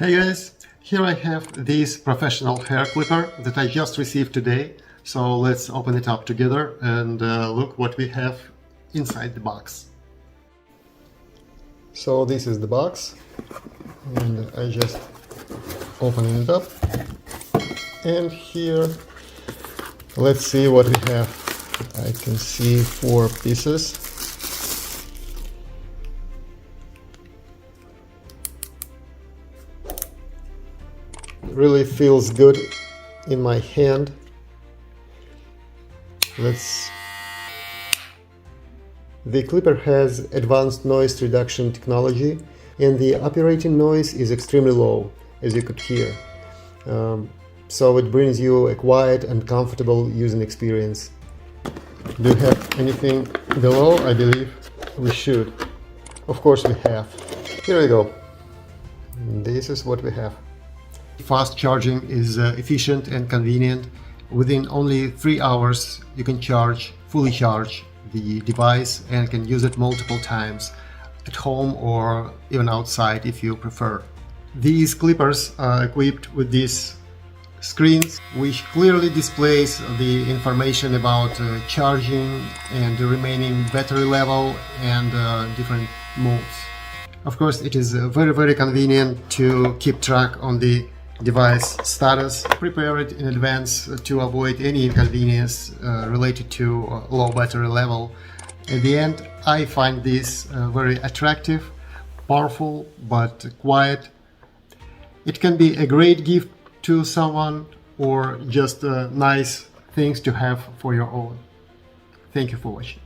Hey guys, here I have this professional hair clipper that I just received today. So let's open it up together and look what we have inside the box. So this is the box and I just open it up, and here let's see what we have. I can see 4 pieces. Really feels good in my hand. The clipper has advanced noise reduction technology, and the operating noise is extremely low, as you could hear. So it brings you a quiet and comfortable using experience. Do you have anything below? I believe we should. Of course we have. Here we go. This is what we have. Fast charging is efficient and convenient. Within only 3 hours you can fully charge the device and can use it multiple times at home or even outside if you prefer. These clippers are equipped with these screens which clearly displays the information about charging and the remaining battery level and different modes. Of course, it is very convenient to keep track on the device status. Prepare it in advance to avoid any inconvenience related to low battery level. At the end, I find this very attractive, powerful but quiet. It can be a great gift to someone or just nice things to have for your own. Thank you for watching.